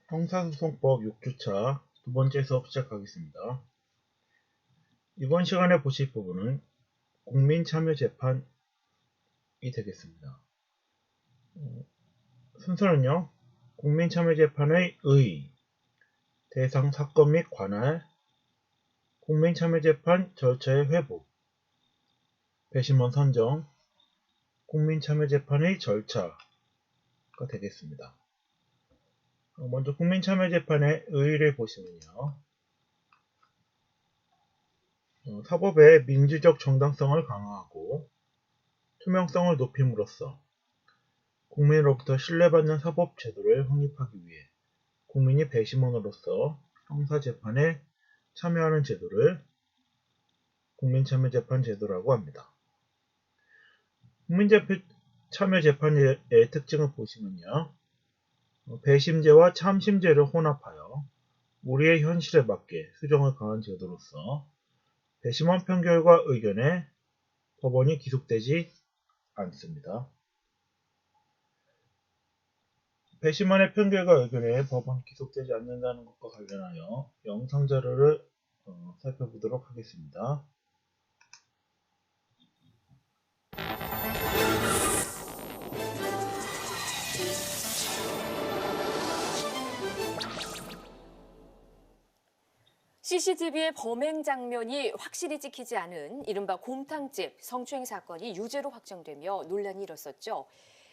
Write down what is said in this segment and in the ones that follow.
형사소송법 6주차 두 번째 수업 시작하겠습니다. 이번 시간에 보실 부분은 국민참여재판이 되겠습니다. 순서는요, 국민참여재판의 의의, 대상 사건 및 관할, 국민참여재판 절차의 회복, 배심원 선정, 국민참여재판의 절차가 되겠습니다. 먼저 국민참여재판의 의의를 보시면요, 사법의 민주적 정당성을 강화하고 투명성을 높임으로써 국민으로부터 신뢰받는 사법제도를 확립하기 위해 국민이 배심원으로서 형사재판에 참여하는 제도를 국민참여재판제도라고 합니다. 국민참여재판의 특징을 보시면요, 배심제와 참심제를 혼합하여 우리의 현실에 맞게 수정을 가한 제도로서 배심원 판결과 의견에 법원이 기속되지 않습니다. 배심원의 판결과 의견에 법원이 기속되지 않는다는 것과 관련하여 영상 자료를 살펴보도록 하겠습니다. CCTV의 범행 장면이 확실히 찍히지 않은 이른바 곰탕집 성추행 사건이 유죄로 확정되며 논란이 일었었죠.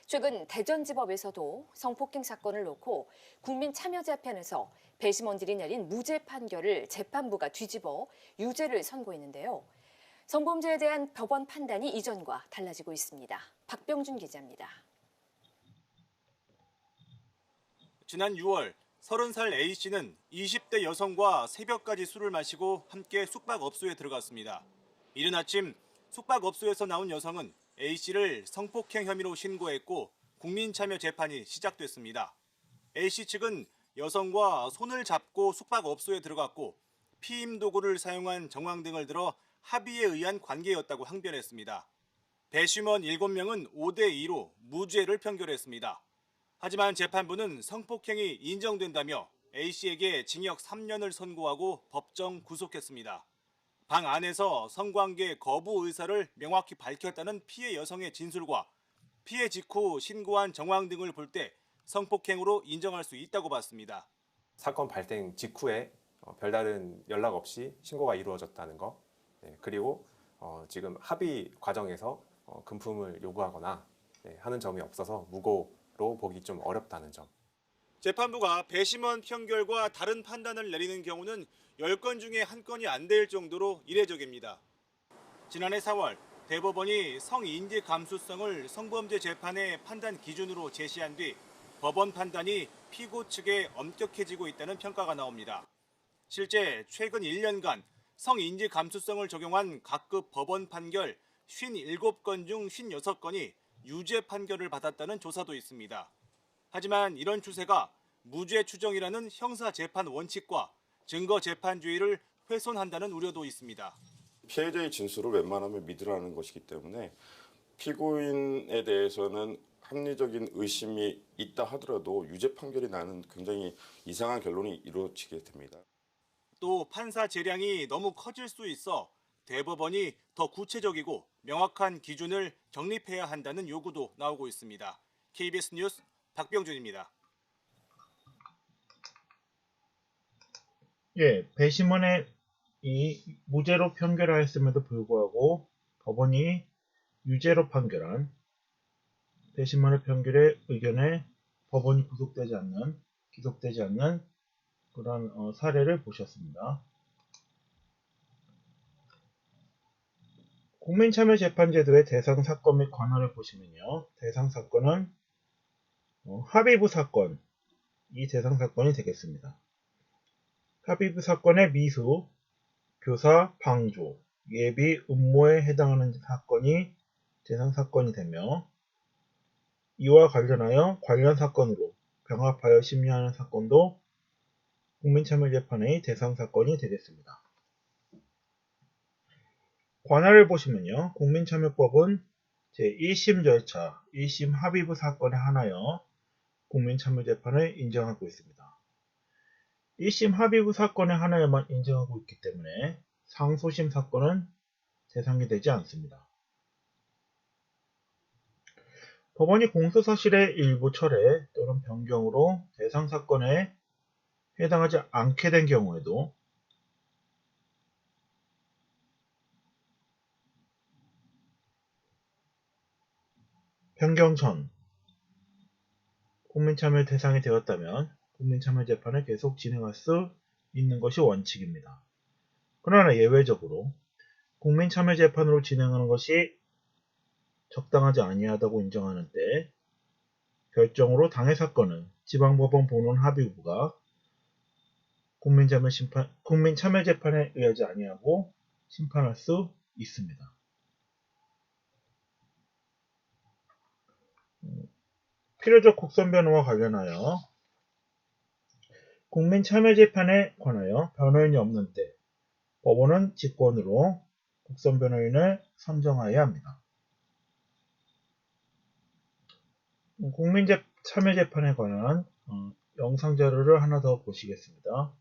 최근 대전지법에서도 성폭행 사건을 놓고 국민참여재판에서 배심원들이 내린 무죄 판결을 재판부가 뒤집어 유죄를 선고했는데요. 성범죄에 대한 법원 판단이 이전과 달라지고 있습니다. 박병준 기자입니다. 지난 6월 30살 A씨는 20대 여성과 새벽까지 술을 마시고 함께 숙박업소에 들어갔습니다. 이른 아침 숙박업소에서 나온 여성은 A씨를 성폭행 혐의로 신고했고 국민참여재판이 시작됐습니다. A씨 측은 여성과 손을 잡고 숙박업소에 들어갔고 피임 도구를 사용한 정황 등을 들어 합의에 의한 관계였다고 항변했습니다. 배심원 7명은 5대2로 무죄를 판결했습니다. 하지만 재판부는 성폭행이 인정된다며 A씨에게 징역 3년을 선고하고 법정 구속했습니다. 방 안에서 성관계 거부 의사를 명확히 밝혔다는 피해 여성의 진술과 피해 직후 신고한 정황 등을 볼 때 성폭행으로 인정할 수 있다고 봤습니다. 사건 발생 직후에 별다른 연락 없이 신고가 이루어졌다는 것, 그리고 지금 합의 과정에서 금품을 요구하거나 하는 점이 없어서 무고로 보기 좀 어렵다는 점. 재판부가 배심원 판결과 다른 판단을 내리는 경우는 10건 중에 1건이 안 될 정도로 이례적입니다. 지난해 4월 대법원이 성인지 감수성을 성범죄 재판의 판단 기준으로 제시한 뒤 법원 판단이 피고 측에 엄격해지고 있다는 평가가 나옵니다. 실제 최근 1년간 성인지 감수성을 적용한 각급 법원 판결 57건 중 56건이 유죄 판결을 받았다는 조사도 있습니다. 하지만 이런 추세가 무죄 추정이라는 형사재판 원칙과 증거재판주의를 훼손한다는 우려도 있습니다. 피해자의 진술을 웬만하면 믿으라는 것이기 때문에 피고인에 대해서는 합리적인 의심이 있다 하더라도 유죄 판결이 나는 굉장히 이상한 결론이 이루어지게 됩니다. 또 판사 재량이 너무 커질 수 있어 대법원이 더 구체적이고 명확한 기준을 정립해야 한다는 요구도 나오고 있습니다. KBS 뉴스 박병준입니다. 배심원의 이 무죄로 판결하였음에도 불구하고 법원이 유죄로 판결한 배심원의 판결의 의견에 법원이 기속되지 않는 그런 사례를 보셨습니다. 국민참여재판제도의 대상 사건 및 관할을 보시면요, 대상 사건은 합의부 사건이 대상 사건이 되겠습니다. 합의부 사건의 미수, 교사, 방조, 예비, 음모에 해당하는 사건이 대상 사건이 되며 이와 관련하여 관련 사건으로 병합하여 심리하는 사건도 국민참여재판의 대상 사건이 되겠습니다. 관할을 보시면요, 국민참여법은 제1심 절차, 1심 합의부 사건에 한하여 국민참여재판을 인정하고 있습니다. 1심 합의부 사건의 하나에만 인정하고 있기 때문에 상소심 사건은 대상이 되지 않습니다. 법원이 공소사실의 일부 철회 또는 변경으로 대상 사건에 해당하지 않게 된 경우에도 변경 전 국민참여 대상이 되었다면 국민참여재판을 계속 진행할 수 있는 것이 원칙입니다. 그러나 예외적으로 국민참여재판으로 진행하는 것이 적당하지 아니하다고 인정하는 때 결정으로 당해 사건은 지방법원 본원 합의부가 국민참여재판에 의하지 아니하고 심판할 수 있습니다. 필요적 국선 변호와 관련하여 국민참여재판에 관하여 변호인이 없는 때 법원은 직권으로 국선 변호인을 선정하여야 합니다. 국민참여재판에 관한 영상자료를 하나 더 보시겠습니다.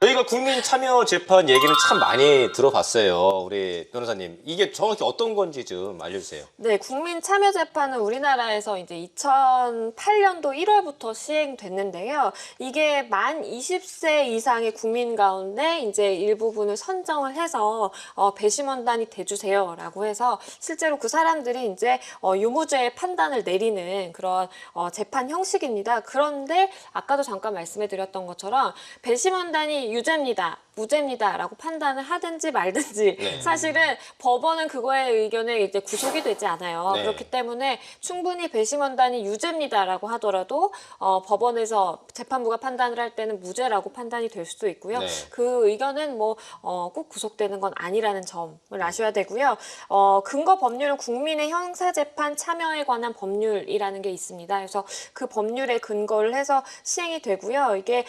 저희가 국민참여재판 얘기는 참 많이 들어봤어요. 우리 변호사님. 이게 정확히 어떤 건지 좀 알려주세요. 네, 국민참여재판은 우리나라에서 이제 2008년도 1월부터 시행됐는데요. 이게 만 20세 이상의 국민 가운데 이제 일부분을 선정을 해서 배심원단이 돼주세요라고 해서 실제로 그 사람들이 이제 유무죄의 판단을 내리는 그런 재판 형식입니다. 그런데 아까도 잠깐 말씀해드렸던 것처럼 배심원단이 유죄입니다, 무죄입니다 라고 판단을 하든지 말든지 네. 사실은 법원은 그거의 의견에 이제 구속이 되지 않아요. 네. 그렇기 때문에 충분히 배심원단이 유죄입니다라고 하더라도 법원에서 재판부가 판단을 할 때는 무죄라고 판단이 될 수도 있고요. 네. 그 의견은 뭐 꼭 구속되는 건 아니라는 점을 아셔야 되고요. 근거 법률은 국민의 형사재판 참여에 관한 법률이라는 게 있습니다. 그래서 그 법률에 근거를 해서 시행이 되고요. 이게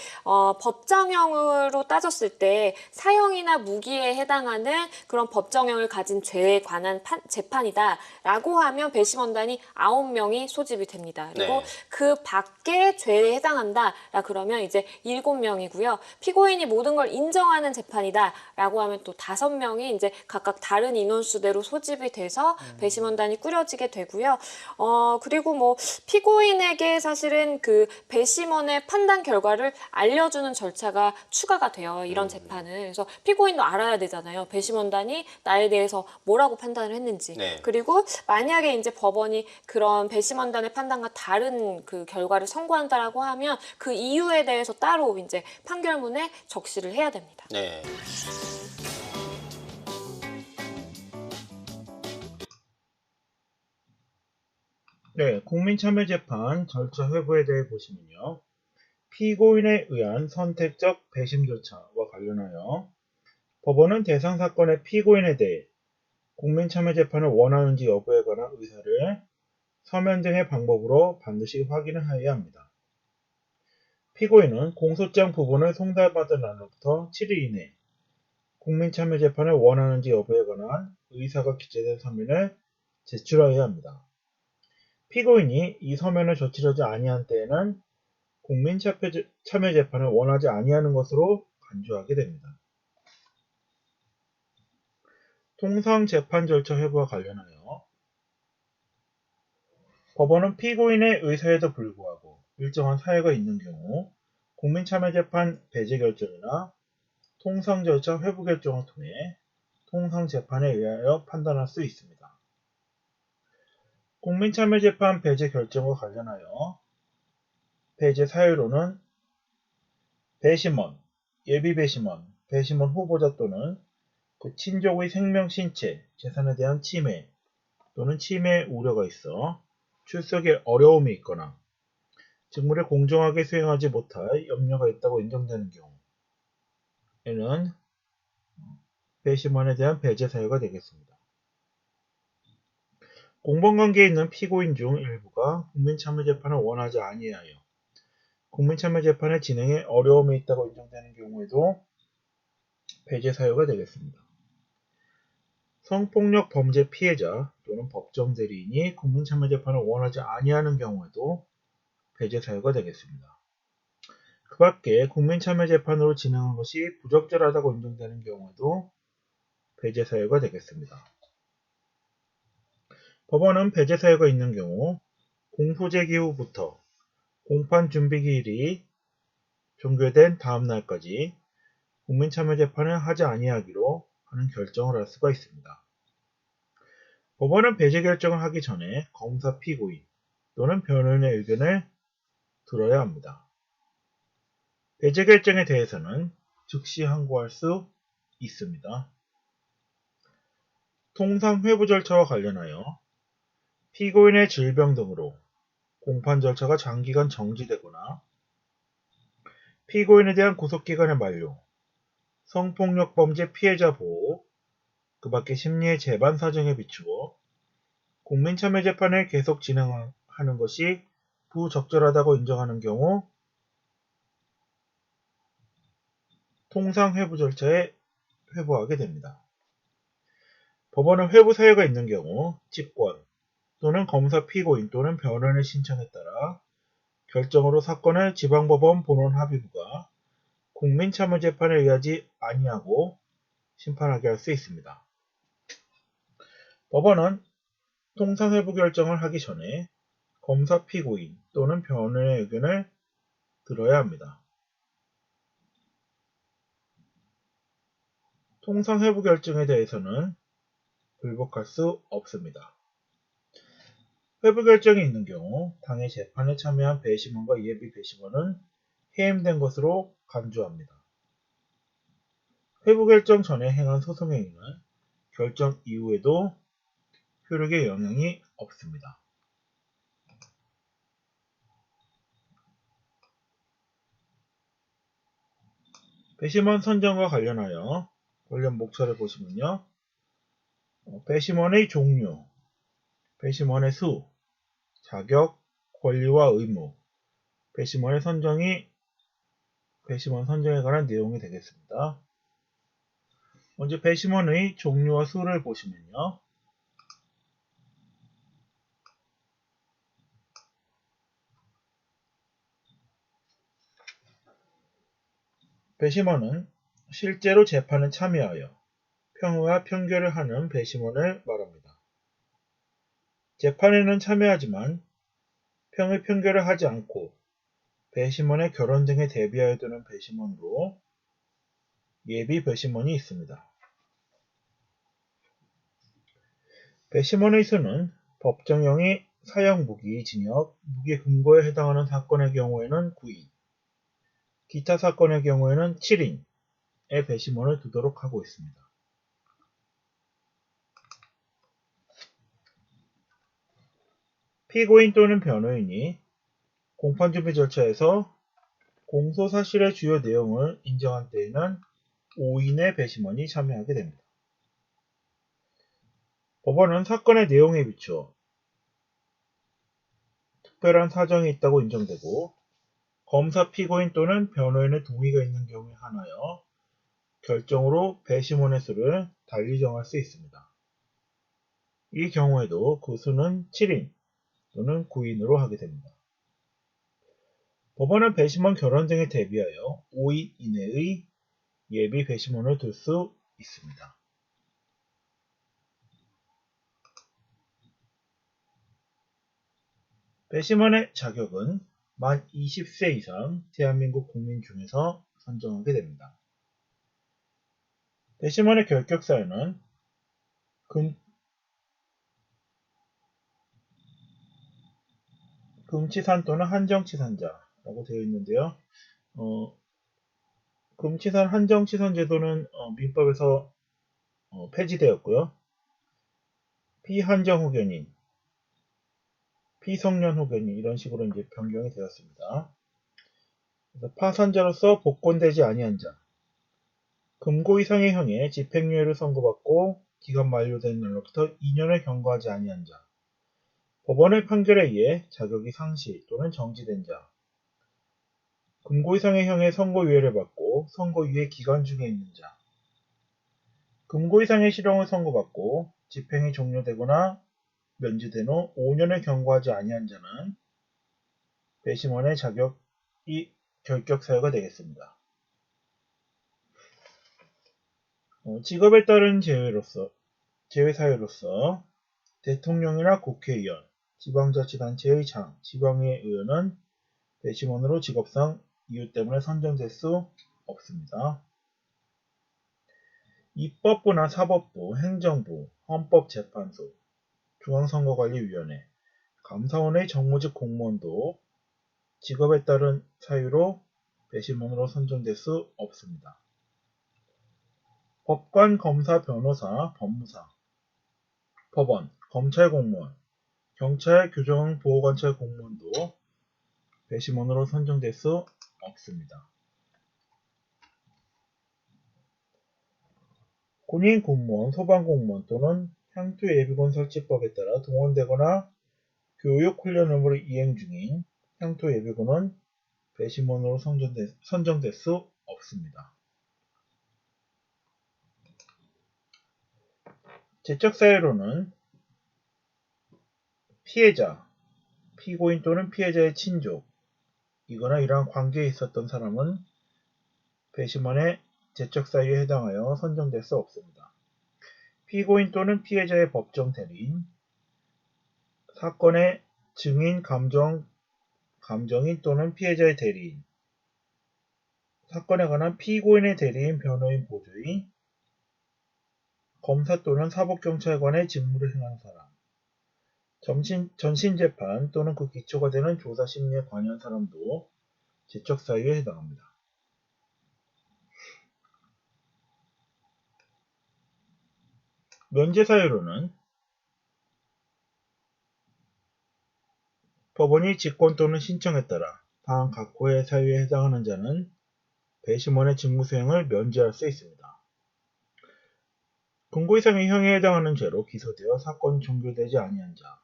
법정형으로 따졌을 때 사형이나 무기에 해당하는 그런 법정형을 가진 죄에 관한 재판이다라고 하면 배심원단이 9명이 소집이 됩니다. 그리고 네. 그 밖에 죄에 해당한다라 그러면 이제 7명이고요. 피고인이 모든 걸 인정하는 재판이다라고 하면 또 5명이 이제 각각 다른 인원수대로 소집이 돼서 배심원단이 꾸려지게 되고요. 그리고 뭐 피고인에게 사실은 그 배심원의 판단 결과를 알려주는 절차가 추가가 돼요. 이런 재판은. 그래서 피고인도 알아야 되잖아요. 배심원단이 나에 대해서 뭐라고 판단을 했는지. 네. 그리고 만약에 이제 법원이 그런 배심원단의 판단과 다른 그 결과를 선고한다라고 하면 그 이유에 대해서 따로 이제 판결문에 적시를 해야 됩니다. 네. 네, 국민참여재판 절차 회부에 대해 보시면요. 피고인에 의한 선택적 배심 절차와 관련하여 법원은 대상 사건의 피고인에 대해 국민참여재판을 원하는지 여부에 관한 의사를 서면 등의 방법으로 반드시 확인을 하여야 합니다. 피고인은 공소장 부분을 송달받은 날로부터 7일 이내 국민참여재판을 원하는지 여부에 관한 의사가 기재된 서면을 제출하여야 합니다. 피고인이 이 서면을 제출하지 아니한 때에는 국민참여재판을 원하지 아니하는 것으로 간주하게 됩니다. 통상재판 절차 회부와 관련하여 법원은 피고인의 의사에도 불구하고 일정한 사유가 있는 경우 국민참여재판 배제 결정이나 통상절차 회부 결정을 통해 통상재판에 의하여 판단할 수 있습니다. 국민참여재판 배제 결정과 관련하여 배제 사유로는 배심원, 예비배심원, 배심원 후보자 또는 그 친족의 생명, 신체, 재산에 대한 침해 또는 침해 우려가 있어 출석에 어려움이 있거나 직무를 공정하게 수행하지 못할 염려가 있다고 인정되는 경우에는 배심원에 대한 배제 사유가 되겠습니다. 공범관계에 있는 피고인 중 일부가 국민참여재판을 원하지 아니하여 국민참여재판의 진행에 어려움이 있다고 인정되는 경우에도 배제 사유가 되겠습니다. 성폭력 범죄 피해자 또는 법정 대리인이 국민참여재판을 원하지 아니하는 경우에도 배제 사유가 되겠습니다. 그 밖에 국민참여재판으로 진행한 것이 부적절하다고 인정되는 경우에도 배제 사유가 되겠습니다. 법원은 배제 사유가 있는 경우 공소 제기 후부터 공판 준비 기일이 종결된 다음 날까지 국민참여재판을 하지 아니하기로 하는 결정을 할 수가 있습니다. 법원은 배제 결정을 하기 전에 검사 피고인 또는 변호인의 의견을 들어야 합니다. 배제 결정에 대해서는 즉시 항고할 수 있습니다. 통상 회부 절차와 관련하여 피고인의 질병 등으로 공판 절차가 장기간 정지되거나 피고인에 대한 구속기간의 만료, 성폭력 범죄 피해자 보호, 그 밖에 심리의 재반 사정에 비추어 국민참여재판을 계속 진행하는 것이 부적절하다고 인정하는 경우 통상 회부 절차에 회부하게 됩니다. 법원은 회부 사유가 있는 경우 직권 또는 검사 피고인 또는 변호인의 신청에 따라 결정으로 사건을 지방법원 본원 합의부가 국민참여재판에 의하지 아니하고 심판하게 할 수 있습니다. 법원은 통상회부 결정을 하기 전에 검사 피고인 또는 변호인의 의견을 들어야 합니다. 통상회부 결정에 대해서는 불복할 수 없습니다. 회부 결정이 있는 경우 당해 재판에 참여한 배심원과 예비 배심원은 해임된 것으로 간주합니다. 회부 결정 전에 행한 소송행위는 결정 이후에도 효력에 영향이 없습니다. 배심원 선정과 관련하여 관련 목차를 보시면요. 배심원의 종류, 배심원의 수, 자격, 권리와 의무, 배심원의 선정이 배심원 선정에 관한 내용이 되겠습니다. 먼저 배심원의 종류와 수를 보시면요. 배심원은 실제로 재판에 참여하여 평의와 평결을 하는 배심원을 말합니다. 재판에는 참여하지만 평의 평결을 하지 않고 배심원의 결혼 등에 대비하여 두는 배심원으로 예비 배심원이 있습니다. 배심원의 수는 법정형이 사형 무기, 징역, 무기 금고에 해당하는 사건의 경우에는 9인, 기타 사건의 경우에는 7인의 배심원을 두도록 하고 있습니다. 피고인 또는 변호인이 공판준비 절차에서 공소사실의 주요 내용을 인정한 때에는 5인의 배심원이 참여하게 됩니다. 법원은 사건의 내용에 비추어 특별한 사정이 있다고 인정되고 검사 피고인 또는 변호인의 동의가 있는 경우에 한하여 결정으로 배심원의 수를 달리 정할 수 있습니다. 이 경우에도 그 수는 7인 또는 9인으로 하게 됩니다. 법원은 배심원 결혼 등에 대비하여 5인 이내의 예비 배심원을 둘 수 있습니다. 배심원의 자격은 만 20세 이상 대한민국 국민 중에서 선정하게 됩니다. 배심원의 결격사유는 금치산 또는 한정치산자라고 되어 있는데요. 금치산 한정치산 제도는 민법에서 폐지되었고요. 피한정 후견인, 피성년 후견인 이런 식으로 이제 변경이 되었습니다. 그래서 파산자로서 복권되지 아니한 자, 금고 이상의 형에 집행유예를 선고받고 기간 만료된 날로부터 2년을 경과하지 아니한 자, 법원의 판결에 의해 자격이 상실 또는 정지된 자, 금고 이상의 형의 선고유예를 받고 선고유예 기간 중에 있는 자, 금고 이상의 실형을 선고받고 집행이 종료되거나 면제된 후 5년을 경과하지 아니한 자는 배심원의 자격이 결격 사유가 되겠습니다. 직업에 따른 제외 사유로서 대통령이나 국회의원, 지방자치단체의 장, 지방의 의원은 배심원으로 직업상 이유 때문에 선정될 수 없습니다. 입법부나 사법부, 행정부, 헌법재판소, 중앙선거관리위원회, 감사원의 정무직 공무원도 직업에 따른 사유로 배심원으로 선정될 수 없습니다. 법관, 검사, 변호사, 법무사, 법원, 검찰 공무원, 경찰, 교정, 보호관찰 공무원도 배심원으로 선정될 수 없습니다. 군인 공무원, 소방공무원 또는 향토예비군 설치법에 따라 동원되거나 교육 훈련 의무를 이행 중인 향토예비군은 배심원으로 선정될 수 없습니다. 제적 사유로는 피해자, 피고인 또는 피해자의 친족, 이거나 이러한 관계에 있었던 사람은 배심원의 제적 사유에 해당하여 선정될 수 없습니다. 피고인 또는 피해자의 법정 대리인, 사건의 증인, 감정인 또는 피해자의 대리인, 사건에 관한 피고인의 대리인, 변호인, 보조인, 검사 또는 사법경찰관의 직무를 행하는 사람, 전신재판 또는 그 기초가 되는 조사 심리에 관여한 사람도 제적 사유에 해당합니다. 면제 사유로는 법원이 직권 또는 신청에 따라 다음 각호의 사유에 해당하는 자는 배심원의 직무 수행을 면제할 수 있습니다. 금고 이상의 형에 해당하는 죄로 기소되어 사건이 종결되지 아니한 자,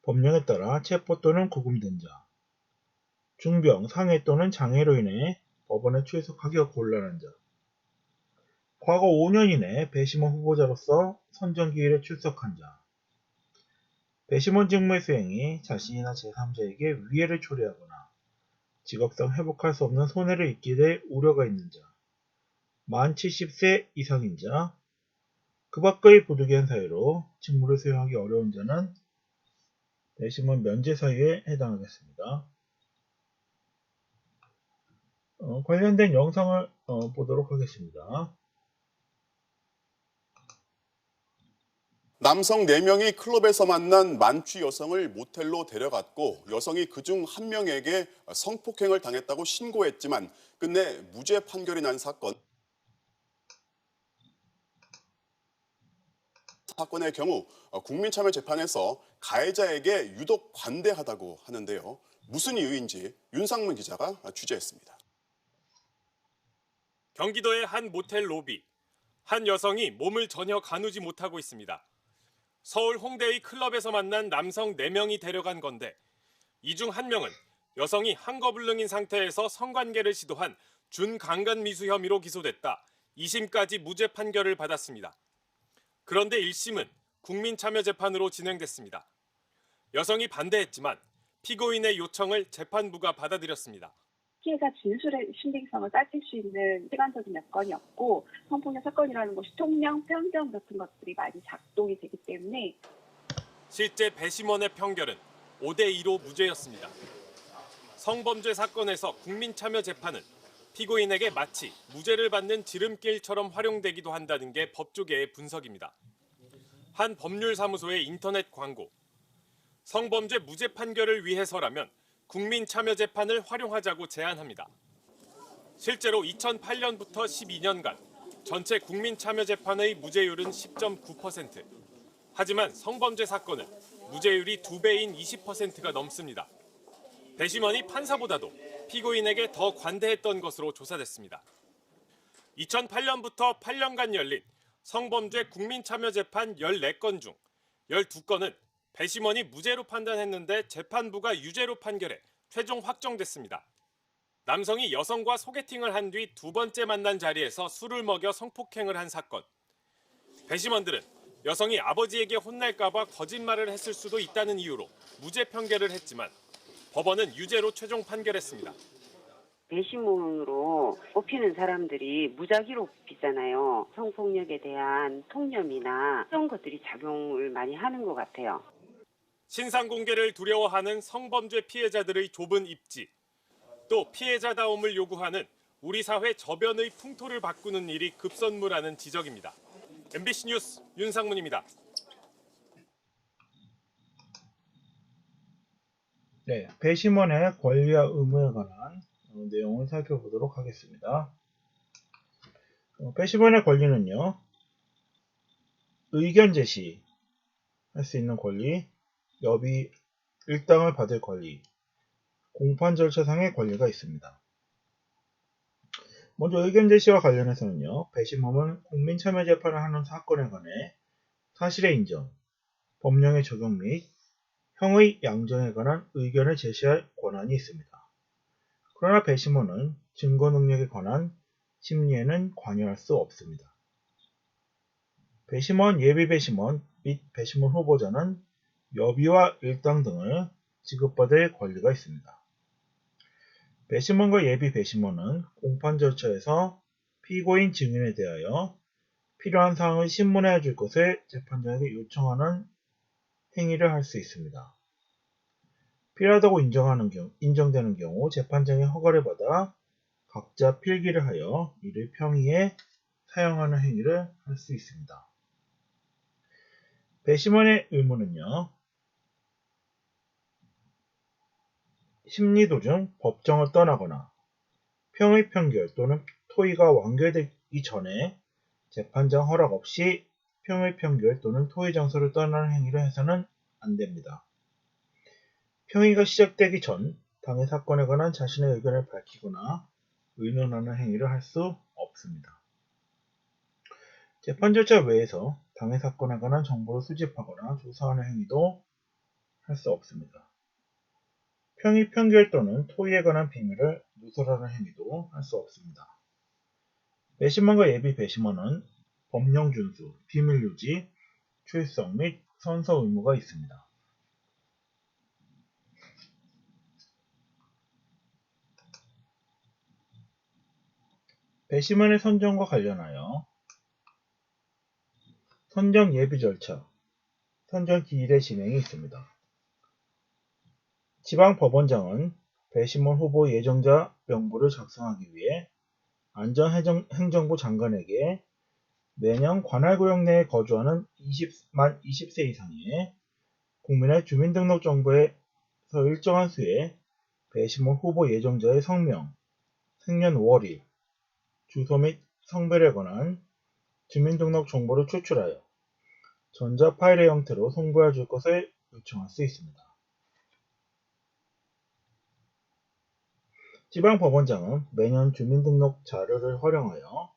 법령에 따라 체포 또는 구금된 자, 중병, 상해 또는 장애로 인해 법원에 출석하기가 곤란한 자, 과거 5년 이내 배심원 후보자로서 선정기일에 출석한 자, 배심원 직무의 수행이 자신이나 제3자에게 위해를 초래하거나 직업상 회복할 수 없는 손해를 입게 될 우려가 있는 자, 만 70세 이상인 자, 그 밖의 부득이한 사유로 직무를 수행하기 어려운 자는 배심원 면제 사유에 해당하겠습니다. 관련된 영상을 보도록 하겠습니다. 남성 4명이 클럽에서 만난 만취 여성을 모텔로 데려갔고 여성이 그중 한 명에게 성폭행을 당했다고 신고했지만 끝내 무죄 판결이 난 사건의 경우 국민참여재판에서 가해자에게 유독 관대하다고 하는데요. 무슨 이유인지 윤상문 기자가 취재했습니다. 경기도의 한 모텔 로비. 한 여성이 몸을 전혀 가누지 못하고 있습니다. 서울 홍대의 클럽에서 만난 남성 4명이 데려간 건데 이 중 한 명은 여성이 한거불능인 상태에서 성관계를 시도한 준강간미수 혐의로 기소됐다. 2심까지 무죄 판결을 받았습니다. 그런데 1심은 국민참여재판으로 진행됐습니다. 여성이 반대했지만 피고인의 요청을 재판부가 받아들였습니다. 피해자 진술의 신빙성을 따질 수 있는 시간적인 여건이었고 성폭력 사건이라는 것이 통령, 편견 같은 것들이 많이 작동이 되기 때문에 실제 배심원의 판결은 5대2로 무죄였습니다. 성범죄 사건에서 국민참여재판은 피고인에게 마치 무죄를 받는 지름길처럼 활용되기도 한다는 게 법조계의 분석입니다. 한 법률사무소의 인터넷 광고. 성범죄 무죄 판결을 위해서라면 국민참여재판을 활용하자고 제안합니다. 실제로 2008년부터 12년간 전체 국민참여재판의 무죄율은 10.9%. 하지만 성범죄 사건은 무죄율이 2배인 20%가 넘습니다. 배심원이 판사보다도 피고인에게 더 관대했던 것으로 조사됐습니다. 2008년부터 8년간 열린 성범죄 국민참여재판 14건 중 12건은 배심원이 무죄로 판단했는데 재판부가 유죄로 판결해 최종 확정됐습니다. 남성이 여성과 소개팅을 한 뒤 2번째 만난 자리에서 술을 먹여 성폭행을 한 사건. 배심원들은 여성이 아버지에게 혼날까봐 거짓말을 했을 수도 있다는 이유로 무죄 판결을 했지만 법원은 유죄로 최종 판결했습니다. 배심원으로 뽑히는 사람들이 무작위로 뽑히잖아요. 성폭력에 대한 통념이나 그런 것들이 작용을 많이 하는 것 같아요. 신상 공개를 두려워하는 성범죄 피해자들의 좁은 입지, 또 피해자다움을 요구하는 우리 사회 저변의 풍토를 바꾸는 일이 급선무라는 지적입니다. MBC 뉴스 윤상문입니다. 네, 배심원의 권리와 의무에 관한 내용을 살펴보도록 하겠습니다. 배심원의 권리는요, 의견 제시할 수 있는 권리, 여비 일당을 받을 권리, 공판 절차상의 권리가 있습니다. 먼저 의견 제시와 관련해서는요, 배심원은 국민참여재판을 하는 사건에 관해 사실의 인정, 법령의 적용 및 형의 양정에 관한 의견을 제시할 권한이 있습니다. 그러나 배심원은 증거 능력에 관한 심리에는 관여할 수 없습니다. 배심원, 예비 배심원 및 배심원 후보자는 여비와 일당 등을 지급받을 권리가 있습니다. 배심원과 예비 배심원은 공판 절차에서 피고인 증인에 대하여 필요한 사항을 신문해 줄 것을 재판장에게 요청하는 행위를 할 수 있습니다. 필요하다고 인정되는 경우 재판장의 허가를 받아 각자 필기를 하여 이를 평의에 사용하는 행위를 할 수 있습니다. 배심원의 의무는요, 심리 도중 법정을 떠나거나 평의 판결 또는 토의가 완결되기 전에 재판장 허락 없이 평의 판결 또는 토의 장소를 떠나는 행위를 해서는 안 됩니다. 평의가 시작되기 전 당해 사건에 관한 자신의 의견을 밝히거나 의논하는 행위를 할 수 없습니다. 재판 절차 외에서 당해 사건에 관한 정보를 수집하거나 조사하는 행위도 할 수 없습니다. 평의 판결 또는 토의에 관한 비밀을 누설하는 행위도 할 수 없습니다. 배심원과 예비 배심원은 법령 준수, 비밀 유지, 출석 및 선서 의무가 있습니다. 배심원의 선정과 관련하여 선정 예비 절차, 선정 기일의 진행이 있습니다. 지방법원장은 배심원 후보 예정자 명부를 작성하기 위해 안전행정부 장관에게 매년 관할구역 내에 거주하는 만 20세 이상의 국민의 주민등록정보에서 일정한 수의 배심원 후보 예정자의 성명, 생년월일, 주소 및 성별에 관한 주민등록 정보를 추출하여 전자 파일의 형태로 송부해 줄 것을 요청할 수 있습니다. 지방법원장은 매년 주민등록 자료를 활용하여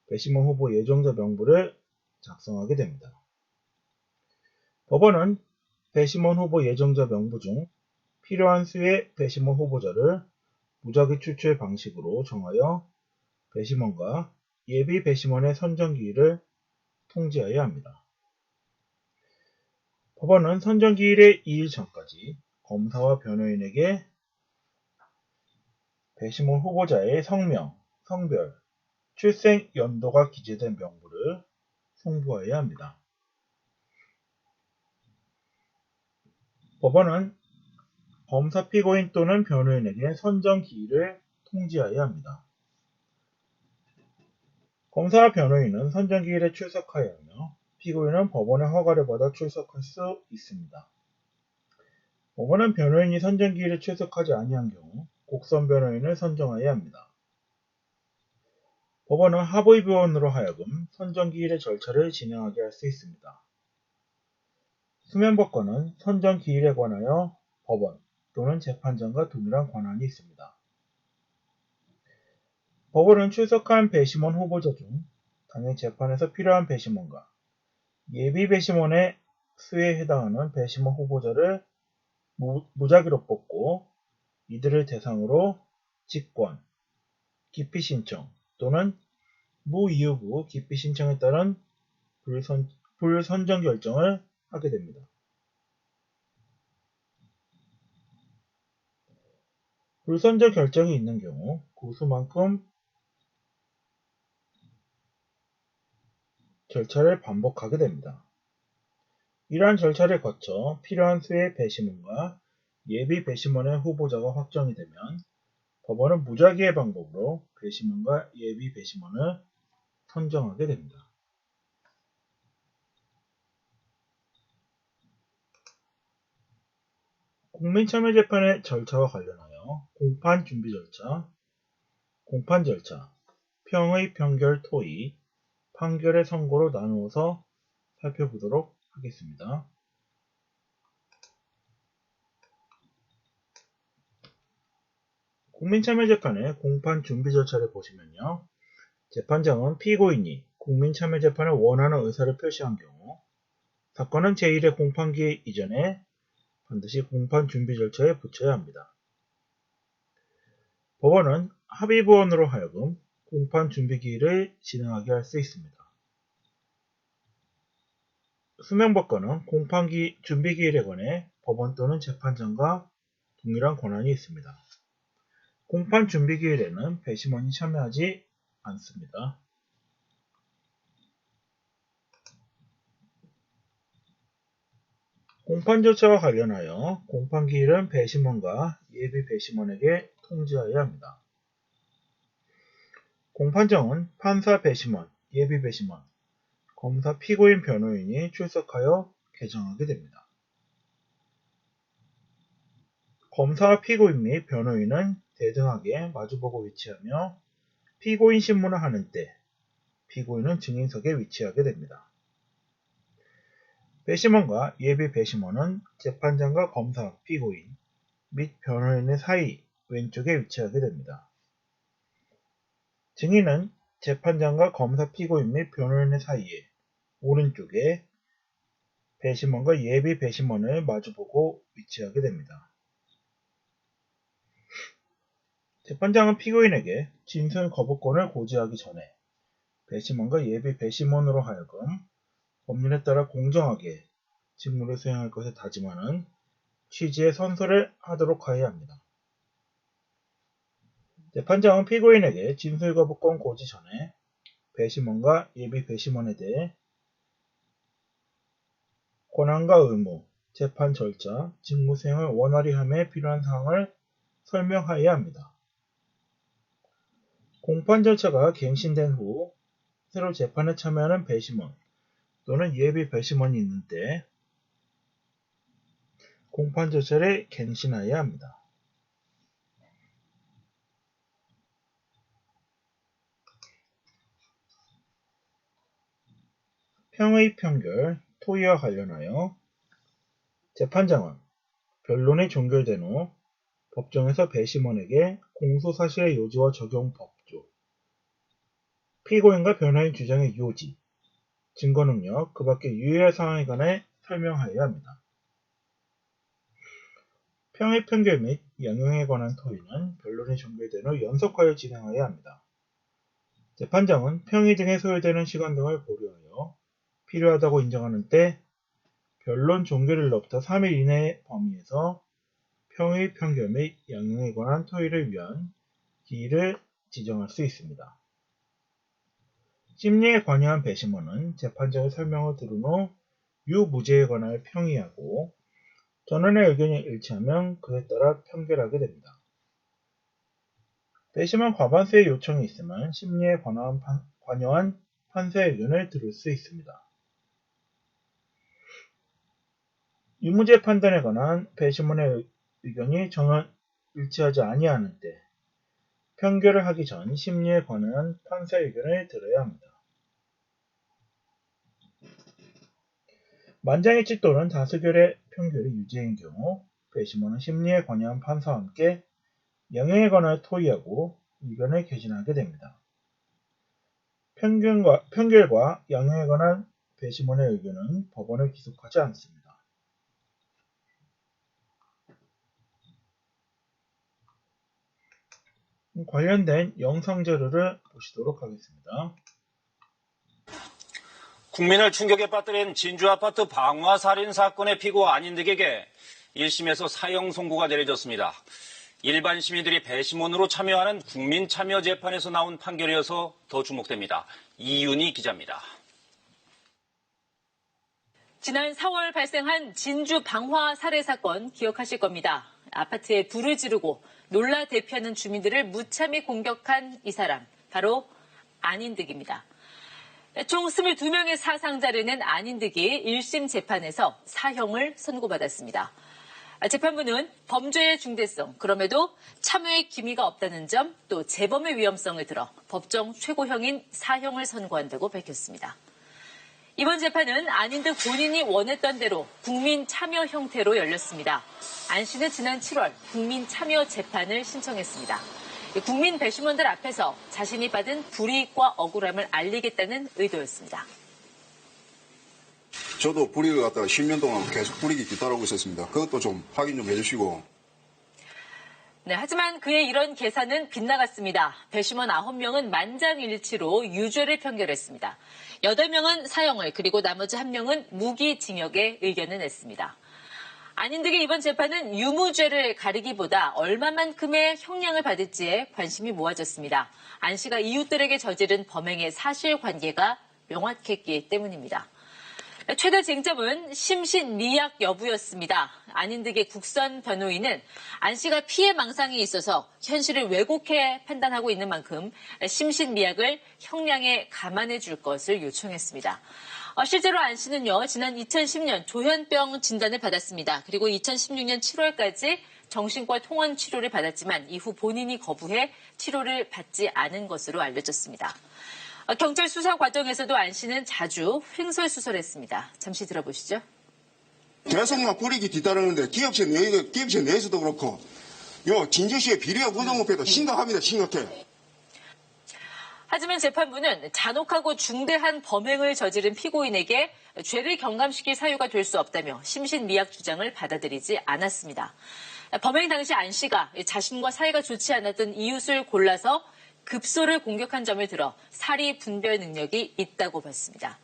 배심원 후보 예정자 명부를 작성하게 됩니다. 법원은 배심원 후보 예정자 명부 중 필요한 수의 배심원 후보자를 무작위 추출 방식으로 정하여 배심원과 예비 배심원의 선정 기일을 통지하여야 합니다. 법원은 선정 기일의 2일 전까지 검사와 변호인에게 배심원 후보자의 성명, 성별, 출생 연도가 기재된 명부를 송부하여야 합니다. 법원은 검사 피고인 또는 변호인에게 선정 기일을 통지하여야 합니다. 검사와 변호인은 선정 기일에 출석하여야 하며 피고인은 법원의 허가를 받아 출석할 수 있습니다. 법원은 변호인이 선정 기일에 출석하지 아니한 경우 곡선 변호인을 선정하여야 합니다. 법원은 합의부원으로 하여금 선정 기일의 절차를 진행하게 할 수 있습니다. 수면법관은 선정 기일에 관하여 법원 또는 재판장과 동일한 권한이 있습니다. 법원은 출석한 배심원 후보자 중 당해 재판에서 필요한 배심원과 예비 배심원의 수에 해당하는 배심원 후보자를 무작위로 뽑고 이들을 대상으로 직권, 기피 신청 또는 무이유부 기피 신청에 따른 불선정 결정을 하게 됩니다. 불선저 결정이 있는 경우 고수만큼 절차를 반복하게 됩니다. 이러한 절차를 거쳐 필요한 수의 배심원과 예비 배심원의 후보자가 확정이 되면 법원은 무작위의 방법으로 배심원과 예비 배심원을 선정하게 됩니다. 국민참여재판의 절차와 관련하여 공판 준비 절차, 공판 절차, 평의 평결 토의, 판결의 선고로 나누어서 살펴보도록 하겠습니다. 국민참여재판의 공판 준비 절차를 보시면요. 재판장은 피고인이 국민참여재판을 원하는 의사를 표시한 경우 사건은 제1의 공판기 이전에 반드시 공판 준비 절차에 붙여야 합니다. 법원은 합의부원으로 하여금 공판 준비 기일을 진행하게 할 수 있습니다. 수명법과는 공판기 준비 기일에 관해 법원 또는 재판장과 동일한 권한이 있습니다. 공판 준비 기일에는 배심원이 참여하지 않습니다. 공판 절차와 관련하여 공판 기일은 배심원과 예비 배심원에게 통지하여야 합니다. 공판정은 판사 배심원, 예비 배심원, 검사 피고인 변호인이 출석하여 개정하게 됩니다. 검사와 피고인 및 변호인은 대등하게 마주보고 위치하며 피고인 신문을 하는 때 피고인은 증인석에 위치하게 됩니다. 배심원과 예비 배심원은 재판장과 검사, 피고인 및 변호인의 사이 왼쪽에 위치하게 됩니다. 증인은 재판장과 검사, 피고인 및 변호인의 사이에 오른쪽에 배심원과 예비 배심원을 마주보고 위치하게 됩니다. 재판장은 피고인에게 진술 거부권을 고지하기 전에 배심원과 예비 배심원으로 하여금 법률에 따라 공정하게 직무를 수행할 것을 다짐하는 취지의 선서를 하도록 하여야 합니다. 재판장은 피고인에게 진술 거부권 고지 전에 배심원과 예비 배심원에 대해 권한과 의무, 재판 절차, 직무 수행을 원활히 함에 필요한 사항을 설명하여야 합니다. 공판 절차가 갱신된 후 새로 재판에 참여하는 배심원 또는 예비 배심원이 있는 때 공판 절차를 갱신하여야 합니다. 평의 평결, 토의와 관련하여 재판장은 변론이 종결된 후 법정에서 배심원에게 공소사실의 요지와 적용 법조, 피고인과 변호인 주장의 요지, 증거 능력, 그 밖에 유의할 사항에 관해 설명하여야 합니다. 평의 평결 및 양형에 관한 토의는 변론이 종결된 후 연속하여 진행하여야 합니다. 재판장은 평의 등에 소요되는 시간 등을 고려하여 필요하다고 인정하는 때 변론 종결일로부터 3일 이내의 범위에서 평의 평결 및 양형에 관한 토의를 위한 기일을 지정할 수 있습니다. 심리에 관여한 배심원은 재판장의 설명을 들은 후 유무죄에 관하여 평의하고 전원의 의견이 일치하면 그에 따라 평결하게 됩니다. 배심원 과반수의 요청이 있으면 심리에 관여한 판사의 의견을 들을 수 있습니다. 유무죄 판단에 관한 배심원의 의견이 전원 일치하지 아니하는 때 평결을 하기 전 심리에 관한 판사의 의견을 들어야 합니다. 만장일치 또는 다수결의 평결이 유죄인 경우 배심원은 심리에 관여한 판사와 함께 양형에 관하여 토의하고 의견을 개진하게 됩니다. 평결과 양형에 관한 배심원의 의견은 법원을 기속하지 않습니다. 관련된 영상 자료를 보시도록 하겠습니다. 국민을 충격에 빠뜨린 진주아파트 방화살인 사건의 피고 아닌 득에게 1심에서 사형 선고가 내려졌습니다. 일반 시민들이 배심원으로 참여하는 국민참여재판에서 나온 판결이어서 더 주목됩니다. 이윤희 기자입니다. 지난 4월 발생한 진주 방화 살해 사건 기억하실 겁니다. 아파트에 불을 지르고 놀라 대피하는 주민들을 무참히 공격한 이 사람, 바로 안인득입니다. 총 22명의 사상자를 낸 안인득이 1심 재판에서 사형을 선고받았습니다. 재판부는 범죄의 중대성, 그럼에도 참여의 기미가 없다는 점, 또 재범의 위험성을 들어 법정 최고형인 사형을 선고한다고 밝혔습니다. 이번 재판은 안인득 본인이 원했던 대로 국민 참여 형태로 열렸습니다. 안 씨는 지난 7월 국민 참여 재판을 신청했습니다. 국민 배심원들 앞에서 자신이 받은 불이익과 억울함을 알리겠다는 의도였습니다. 저도 불이익을 갖다가 10년 동안 계속 불이익이 뒤따르고 있었습니다. 그것도 좀 확인 좀 해주시고. 네, 하지만 그의 이런 계산은 빗나갔습니다. 배심원 9명은 만장일치로 유죄를 판결했습니다. 8명은 사형을, 그리고 나머지 1명은 무기징역의 의견을 냈습니다. 안인득의 이번 재판은 유무죄를 가리기보다 얼마만큼의 형량을 받을지에 관심이 모아졌습니다. 안 씨가 이웃들에게 저지른 범행의 사실관계가 명확했기 때문입니다. 최대 쟁점은 심신미약 여부였습니다. 안인득의 국선 변호인은 안 씨가 피해 망상이 있어서 현실을 왜곡해 판단하고 있는 만큼 심신미약을 형량에 감안해 줄 것을 요청했습니다. 실제로 안 씨는요, 지난 2010년 조현병 진단을 받았습니다. 그리고 2016년 7월까지 정신과 통원 치료를 받았지만 이후 본인이 거부해 치료를 받지 않은 것으로 알려졌습니다. 경찰 수사 과정에서도 안 씨는 자주 횡설수설했습니다. 잠시 들어보시죠. 대성만 불이익이 뒤따르는데 기업체 내에서도 그렇고 진주시의 비리와 부정부패도 심각합니다. 심각해. 하지만 재판부는 잔혹하고 중대한 범행을 저지른 피고인에게 죄를 경감시킬 사유가 될 수 없다며 심신미약 주장을 받아들이지 않았습니다. 범행 당시 안 씨가 자신과 사이가 좋지 않았던 이웃을 골라서 급소를 공격한 점을 들어 사리 분별 능력이 있다고 봤습니다.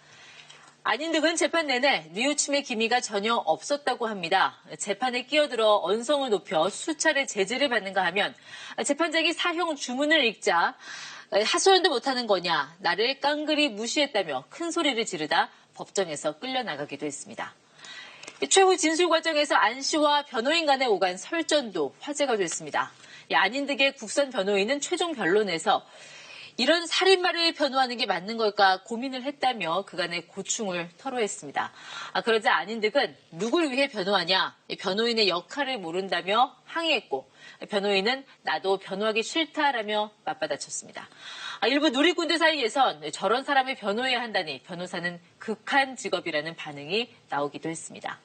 안인득은 재판 내내 뉘우침의 기미가 전혀 없었다고 합니다. 재판에 끼어들어 언성을 높여 수차례 제지를 받는가 하면 재판장이 사형 주문을 읽자 하소연도 못하는 거냐, 나를 깡그리 무시했다며 큰 소리를 지르다 법정에서 끌려나가기도 했습니다. 최후 진술 과정에서 안 씨와 변호인 간의 오간 설전도 화제가 됐습니다. 안인득의 국선 변호인은 최종 변론에서 이런 살인마를 변호하는 게 맞는 걸까 고민을 했다며 그간의 고충을 토로했습니다. 그러자 안인득은 누굴 위해 변호하냐, 변호인의 역할을 모른다며 항의했고 변호인은 나도 변호하기 싫다라며 맞받아쳤습니다. 일부 누리꾼들 사이에선 저런 사람을 변호해야 한다니 변호사는 극한 직업이라는 반응이 나오기도 했습니다.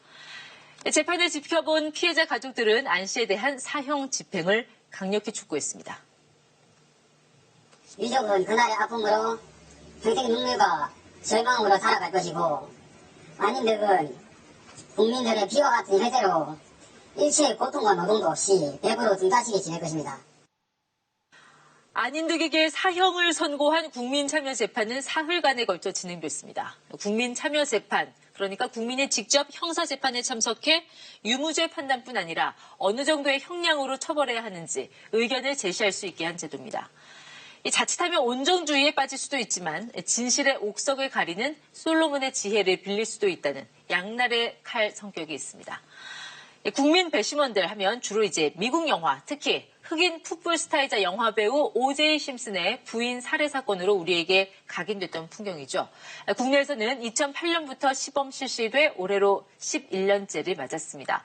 재판을 지켜본 피해자 가족들은 안 씨에 대한 사형 집행을 강력히 촉구했습니다. 유족은 그날의 아픔으로 평생 눈물과 절망으로 살아갈 것이고 안인득은 국민들의 비와 같은 혜대로 일체의 고통과 노동도 없이 배부로 등다시게 지낼 것입니다. 안인득에게 사형을 선고한 국민참여재판은 사흘간에 걸쳐 진행됐습니다. 국민참여재판, 그러니까 국민이 직접 형사재판에 참석해 유무죄 판단뿐 아니라 어느 정도의 형량으로 처벌해야 하는지 의견을 제시할 수 있게 한 제도입니다. 자칫하면 온정주의에 빠질 수도 있지만 진실의 옥석을 가리는 솔로몬의 지혜를 빌릴 수도 있다는 양날의 칼 성격이 있습니다. 국민 배심원들 하면 주로 이제 미국 영화, 특히 흑인 풋볼 스타이자 영화배우 O.J. 심슨의 부인 살해 사건으로 우리에게 각인됐던 풍경이죠. 국내에서는 2008년부터 시범 실시돼 올해로 11년째를 맞았습니다.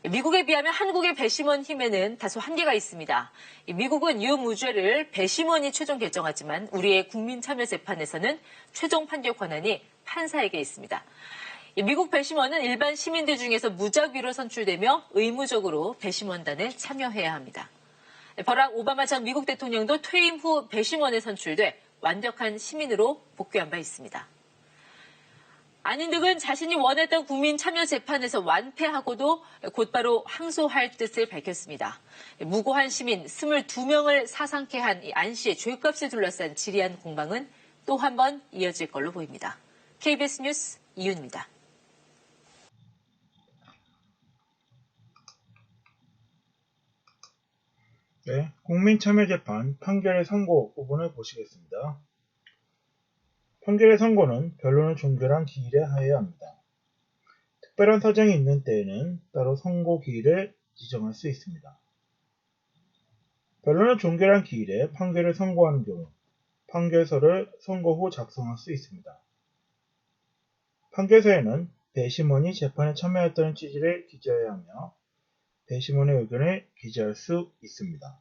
미국에 비하면 한국의 배심원 힘에는 다소 한계가 있습니다. 미국은 유무죄를 배심원이 최종 결정하지만 우리의 국민참여재판에서는 최종 판결 권한이 판사에게 있습니다. 미국 배심원은 일반 시민들 중에서 무작위로 선출되며 의무적으로 배심원단에 참여해야 합니다. 버락 오바마 전 미국 대통령도 퇴임 후 배심원에 선출돼 완벽한 시민으로 복귀한 바 있습니다. 안인득은 자신이 원했던 국민참여재판에서 완패하고도 곧바로 항소할 뜻을 밝혔습니다. 무고한 시민 22명을 사상케 한 안 씨의 죄값을 둘러싼 지리한 공방은 또 한 번 이어질 걸로 보입니다. KBS 뉴스 이윤입니다. 네, 국민참여재판 판결의 선고 부분을 보시겠습니다. 판결의 선고는 변론을 종결한 기일에 하여야 합니다. 특별한 사정이 있는 때에는 따로 선고 기일을 지정할 수 있습니다. 변론을 종결한 기일에 판결을 선고하는 경우 판결서를 선고 후 작성할 수 있습니다. 판결서에는 배심원이 재판에 참여했다는 취지를 기재해야 하며 배심원의 의견을 기재할 수 있습니다.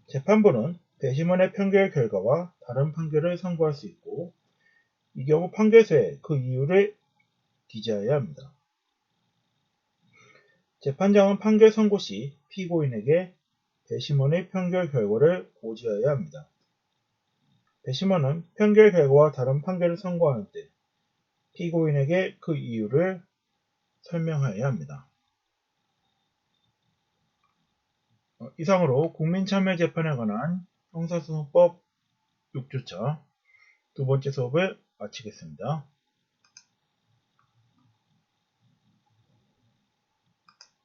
재판부는 배심원의 판결 결과와 다른 판결을 선고할 수 있고 이 경우 판결서에 그 이유를 기재해야 합니다. 재판장은 판결 선고 시 피고인에게 배심원의 판결 결과를 고지해야 합니다. 배심원은 판결 결과와 다른 판결을 선고하는 때 피고인에게 그 이유를 설명해야 합니다. 이상으로 국민참여재판에 관한 형사소송법 6주차 두 번째 수업을 마치겠습니다.